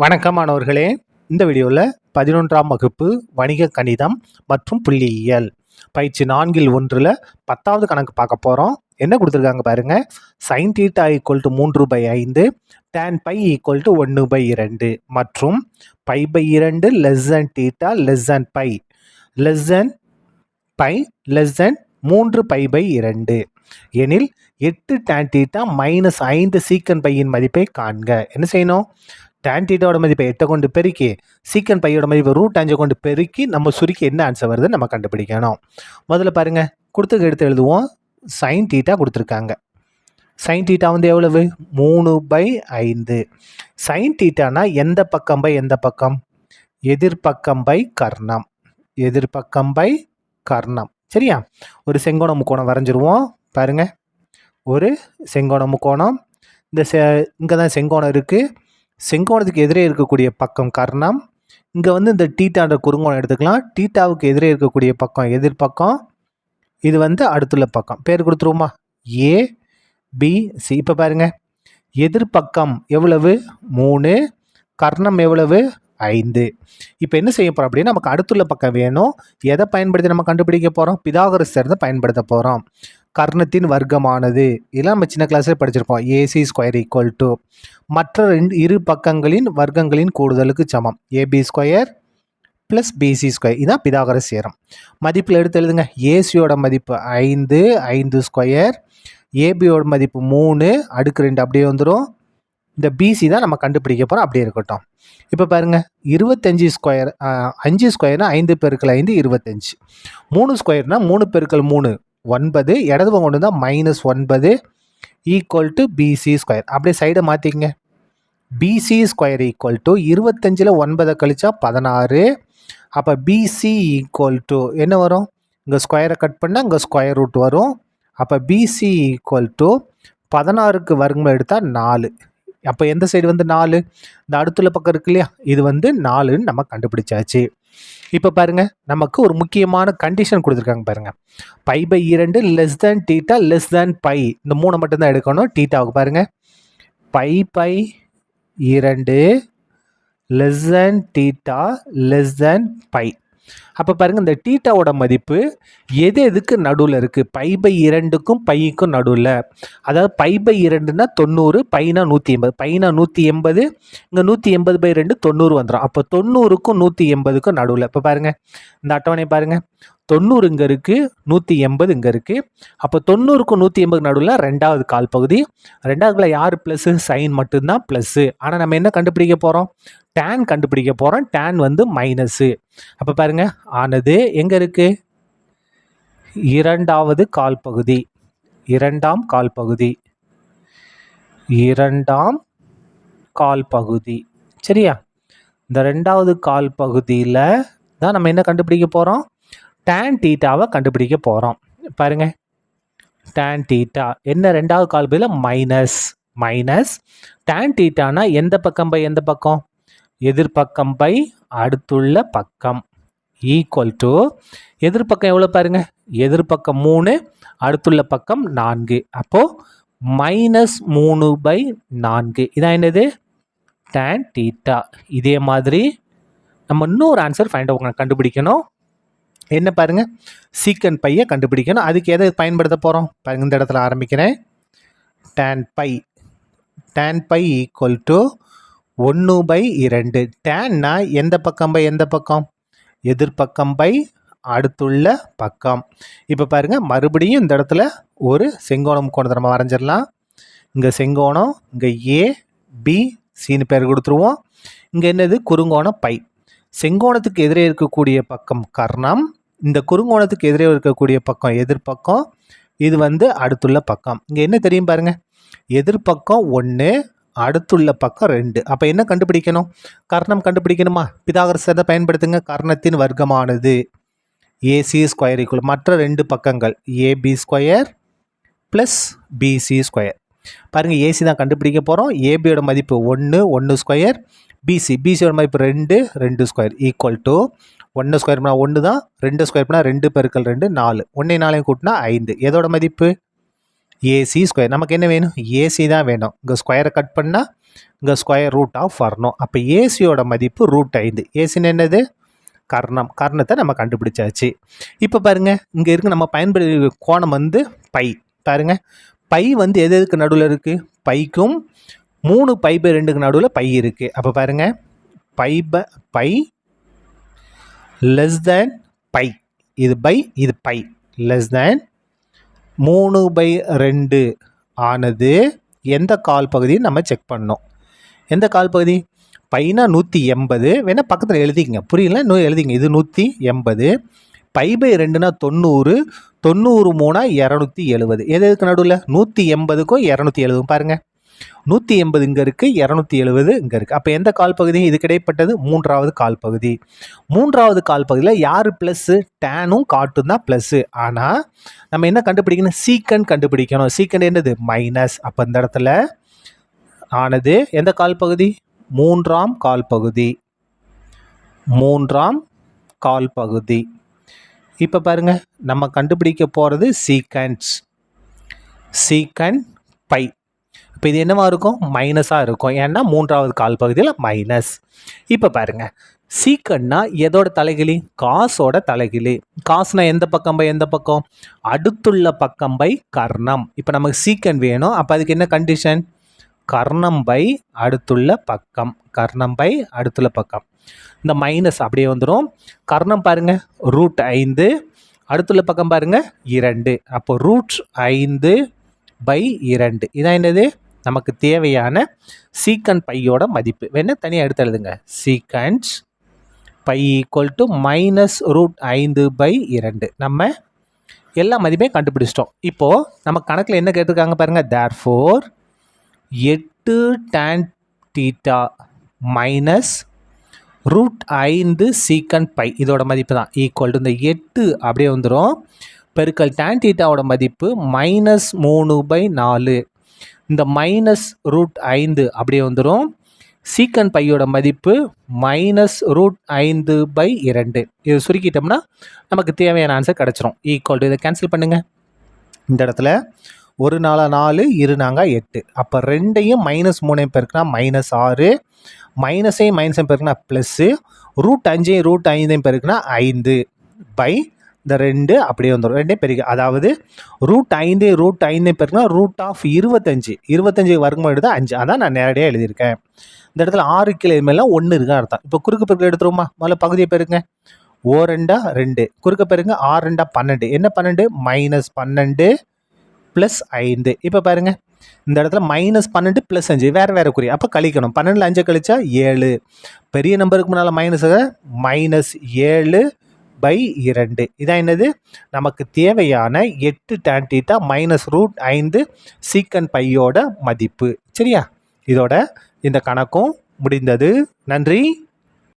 வணக்கம் மாணவர்களே. இந்த வீடியோவில் 11ஆம் வகுப்பு வணிக கணிதம் மற்றும் புள்ளியியல் பயிற்சி 4ல் 1ல் 10வது கணக்கு பார்க்க போகிறோம். என்ன கொடுத்துருக்காங்க பாருங்க. sin θ = 3/5, tan π = 1/2 மற்றும் π/2 less than θ less than π less than π less than 3π/2 எனில் 8 tan θ minus 5 secant π இன் மதிப்பை காண்க. என்ன செய்யணும்? tan θோட மதிப்பை 8 கொண்டு பெருக்கி சீக்கன் பையோட மதிப்பை √5 கொண்டு பெருக்கி நம்ம சுருக்கி என்ன ஆன்சர் வருது நம்ம கண்டுபிடிக்கணும். முதல்ல பாருங்க, கொடுத்து எடுத்து எழுதுவோம். sin θ கொடுத்துருக்காங்க. sin θ வந்து எவ்வளவு? 3/5. sin θனா எந்த பக்கம் பை எந்த பக்கம்? எதிர்பக்கம் பை கர்ணம். எதிர்பக்கம் பை கர்ணம். சரியா? ஒரு செங்கோண முக்கோணம் வரைஞ்சிருவோம். பாருங்க, ஒரு செங்கோண முக்கோணம். இந்த இங்கே தான் செங்கோணம் இருக்குது. செங்கோணத்துக்கு எதிரே இருக்கக்கூடிய பக்கம் கர்ணம். இங்கே வந்து இந்த டீட்டான்ற குறுங்கோணம் எடுத்துக்கலாம். டீட்டாவுக்கு எதிரே இருக்கக்கூடிய பக்கம் எதிர்பக்கம். இது வந்து அடுத்துள்ள பக்கம். பேர் கொடுத்துருவோமா? ஏ பி சி. இப்போ பாருங்க, எதிர்பக்கம் எவ்வளவு? 3. கர்ணம் எவ்வளவு? 5. இப்போ என்ன செய்ய போகிறோம் அப்படின்னா, நமக்கு அடுத்துள்ள பக்கம் வேணும். எதை பயன்படுத்தி நம்ம கண்டுபிடிக்க போகிறோம்? பிதாகரஸ் தேற்றத்தை பயன்படுத்த போகிறோம். கர்ணத்தின் வர்க்கமானது, இதெல்லாம் நம்ம சின்ன கிளாஸில் படிச்சிருப்போம். AC² = மற்ற இரு பக்கங்களின் வர்க்கங்களின் கூடுதலுக்கு சமம். AB² + BC². இதுதான் பிதாகரஸ் தேற்றம். மதிப்பில் எடுத்து எழுதுங்க. ஏசியோட மதிப்பு 5, 5². ஏபியோட மதிப்பு 3 அடுக்கு 2 அப்படியே வந்துடும். இந்த பிசி தான் நம்ம கண்டுபிடிக்க போகிறோம். அப்படியே இருக்கட்டும். இப்போ பாருங்க, 25², 5²னா 5 × 5 25. 3² 3 × 3 9. இடது பக்கம் கொண்டு வந்தால் -9 = BC². அப்படியே சைடை மாற்றிக்கங்க. BC² = 25ல் 9 கழிச்சா 16. அப்போ BC = என்ன வரும்? இங்கே ஸ்கொயரை கட் பண்ணால் இங்கே ஸ்கொயர் ரூட் வரும். அப்போ BC = 16க்கு வர்க்கம் எடுத்தால் 4. அப்போ எந்த சைடு வந்து 4? இந்த அடுத்துள்ள பக்கம் இருக்கு இல்லையா, இது வந்து 4ன்னு நம்ம கண்டுபிடிச்சாச்சு. இப்போ பாருங்க, நமக்கு ஒரு முக்கியமான கண்டிஷன் கொடுத்துருக்காங்க பாருங்க. π/2 less than θ less than π. இந்த 3 மட்டும்தான் எடுக்கணும். θவுக்கு பாருங்க, π/2 less than θ less than π. அப்போ பாருங்க, இந்த θவோட மதிப்பு எதுக்கு நடுவில் இருக்குது? π/2க்கும் πக்கும் நடுவில். அதாவது π/2னா 90, πனா 180. πனா 180, இங்கே 180/2 90 வந்துடும். அப்போ 90க்கும் 180க்கும் நடுவில். இப்போ பாருங்க, இந்த அட்டவணை பாருங்க. 90 இங்கே இருக்குது, 180 இங்கே இருக்குது. அப்போ 90க்கும் 180 நடுவில் ரெண்டாவது கால் பகுதி. ரெண்டாவதுல யார் ப்ளஸ்ஸு? சைன் மட்டும்தான் ப்ளஸ்ஸு. ஆனால் நம்ம என்ன கண்டுபிடிக்க போகிறோம்? tan கண்டுபிடிக்க போகிறோம். tan வந்து மைனஸு. அப்போ பாருங்க, ஆனது எங்கே இருக்குது? இரண்டாவது கால் பகுதி. இரண்டாம் கால் பகுதி. இரண்டாம் கால் பகுதி. சரியா? இந்த ரெண்டாவது கால் பகுதியில் தான் நம்ம என்ன கண்டுபிடிக்க போகிறோம்? tan θவை கண்டுபிடிக்க போகிறோம். பாருங்க, tan θ என்ன? ரெண்டாவது கால் பகுதியில் மைனஸ் tan θனா எந்த பக்கம் பை எந்த பக்கம்? எதிர்பக்கம் பை அடுத்துள்ள பக்கம் = எதிர்பக்கம் எவ்வளோ பாருங்க? எதிர்பக்கம் 3, அடுத்துள்ள பக்கம் 4. அப்போது -3/4. இதான் என்னது? tan θ. இதே மாதிரி நம்ம இன்னொரு ஆன்சர் கண்டுபிடிக்கணும். என்ன பாருங்க? சீக்கன் பையை கண்டுபிடிக்கணும். அதுக்கு எதை பயன்படுத்த போகிறோம் பாருங்க. இந்த இடத்துல ஆரம்பிக்கிறேன். tan π = 1/2. tanனா எந்த பக்கம் பை எந்த பக்கம்? எதிர்பக்கம் பை அடுத்துள்ள பக்கம். இப்போ பாருங்க, மறுபடியும் இந்த இடத்துல ஒரு செங்கோணம் கோணத்தை நம்ம வரைஞ்சிடலாம். இங்கே செங்கோணம், இங்கே ABCன்னு பேர் கொடுத்துருவோம். இங்கே என்னது? குறுங்கோணம் பை. செங்கோணத்துக்கு எதிரே இருக்கக்கூடிய பக்கம் கர்ணம். இந்த குறுங்கோணத்துக்கு எதிரே இருக்கக்கூடிய பக்கம் எதிர்பக்கம். இது வந்து அடுத்துள்ள பக்கம். இங்கே என்ன தெரியும் பாருங்க? எதிர்பக்கம் 1, அடுத்துள்ள பக்கம் 2. அப்போ என்ன கண்டுபிடிக்கணும்? கர்ணம் கண்டுபிடிக்கணுமா? பிதாகரஸ் தேற்றத்தை பயன்படுத்துங்க. கர்ணத்தின் வர்க்கமானது AC² = மற்ற 2 பக்கங்கள் AB² + BC². பாருங்கள், AC தான் கண்டுபிடிக்க போகிறோம். ABயோட மதிப்பு 1, 1². BCயோட மதிப்பு 2, 2² = 1² 1 தான். 2² 2 × 2 4. 1 4 கூட்டினா 5. எதோட மதிப்பு? AC². நமக்கு என்ன வேணும்? AC தான் வேணும். இங்கே ஸ்கொயரை கட் பண்ணால் இங்கே ஸ்கொயர் ரூட் ஆஃப் வரணும். அப்போ ஏசியோட மதிப்பு √5. ஏசின்னு என்னது? கர்ணம். கர்ணத்தை நம்ம கண்டுபிடிச்சாச்சு. இப்போ பாருங்கள், இங்கே இருக்கு நம்ம பயன்படுத்தி கோணம் வந்து பை. பாருங்கள், பை வந்து எது எதுக்கு நடுவில் இருக்குது? பைக்கும் 3π/2க்கு நடுவில் பை இருக்குது. அப்போ பாருங்கள், பை லெஸ் தேன் பை. இது பை, இது பை. லெஸ் தேன் 3/2 ஆனது எந்த கால் பகுதியும் நம்ம செக் பண்ணோம். எந்த கால் பகுதி? பைனா 180. வேணால் பக்கத்தில் எழுதிக்கங்க, புரியல இன்னும் எழுதிங்க. இது 180. π/2னா 90. 90 3 270. எது எதுக்கு நடுவில்? 180க்கும் 270. பாருங்கள், 180 இங்கே இருக்குது, 270 இங்கே இருக்குது. அப்போ எந்த கால் பகுதி? இது கிடைப்பட்டது மூன்றாவது கால் பகுதி. மூன்றாவது கால் பகுதியில் யார் ப்ளஸ்ஸு? டேனும் காட்டும் தான் ப்ளஸ்ஸு. ஆனால் நம்ம என்ன கண்டுபிடிக்கணும்? சீக்கண்ட் கண்டுபிடிக்கணும். சீக்கண்ட் என்னது? மைனஸ். அப்போ இந்த இடத்துல ஆனது எந்த கால் பகுதி? மூன்றாம் கால் பகுதி. மூன்றாம் கால் பகுதி. இப்போ பாருங்கள், நம்ம கண்டுபிடிக்க போகிறது சீக்கண்ட்ஸ். Secant by. இப்போ இது என்னவா இருக்கும்? மைனஸாக இருக்கும். ஏன்னா மூன்றாவது கால் பகுதியில் மைனஸ். இப்போ பாருங்கள், சீக்கண்ட்னா எதோட தலைகிழி? காசோட தலைகிழி. காசுனா எந்த பக்கம் பை எந்த பக்கம்? அடுத்துள்ள பக்கம் பை கர்ணம். இப்போ நமக்கு சீக்கண்ட் வேணும். அப்போ அதுக்கு என்ன கண்டிஷன்? கர்ணம் பை அடுத்துள்ள பக்கம். கர்ணம் பை அடுத்துள்ள பக்கம். இந்த மைனஸ் அப்படியே வந்துடும். கர்ணம் பாருங்கள், √5. அடுத்துள்ள பக்கம் பாருங்கள் 2. அப்போ √5/2. இதான் என்னது? நமக்கு தேவையான சீக்கண்ட் பையோட மதிப்பு. வேணால் தனியாக எடுத்து எழுதுங்க. Secant pi equal to -√5/2. நம்ம எல்லா மதிப்பையும் கண்டுபிடிச்சிட்டோம். இப்போது நம்ம கணக்கில் என்ன கேட்டிருக்காங்க பாருங்கள். therefore 8 tan θ minus √5 secant by இதோட மதிப்பு தான் ஈக்குவல் டு இந்த 8 அப்படியே வந்துடும் பெருக்கல் tan θவோட மதிப்பு -3/4. இந்த -√5 அப்படியே வந்துடும். சீக்கண்ட் பையோட மதிப்பு -√5/2. இது சுருக்கிட்டோம்னா நமக்கு தேவையான ஆன்சர் கிடச்சிரும். ஈக்குவல் டு இதை கேன்சல் பண்ணுங்கள். இந்த இடத்துல 1 4 4 2 4 8. அப்போ 2ஐயும் -3ஐயும் பெருக்குனா -6. மைனஸையும் மைனஸையும் பெருக்குனா ப்ளஸ்ஸு. √5ஐயும் √5ஐயும் பெருக்குனா 5 பை இந்த 2 அப்படியே வந்துடும். 2 பெருக்கி, அதாவது √5 பெருக்குனா √25. 25 வர்க்கமாக எடுத்து 5. அதான் நான் நேரடியாக எழுதியிருக்கேன். இந்த இடத்துல 6 கீழே மேலாம் 1 இருக்கா அர்த்தம். இப்போ குறுக்கு பெருக்கல் எடுத்துருவோமா? முதல்ல பகுதியை பெருங்க. 2 2 குறுக்க பெருங்க. 6 12. என்ன 12? -12 + 5. இப்போ பாருங்கள், இந்த இடத்துல -12 + 5 வேறு வேறு குறி. அப்போ கழிக்கணும். 12ல் 5 கழிச்சா 7. பெரிய நம்பருக்கு முன்னால் -7/2. இதான் என்னது? நமக்கு தேவையான 8 tan θ -√5 சீக்கண்ட் பையோட மதிப்பு. சரியா? இதோட இந்த கணக்கும் முடிந்தது. நன்றி.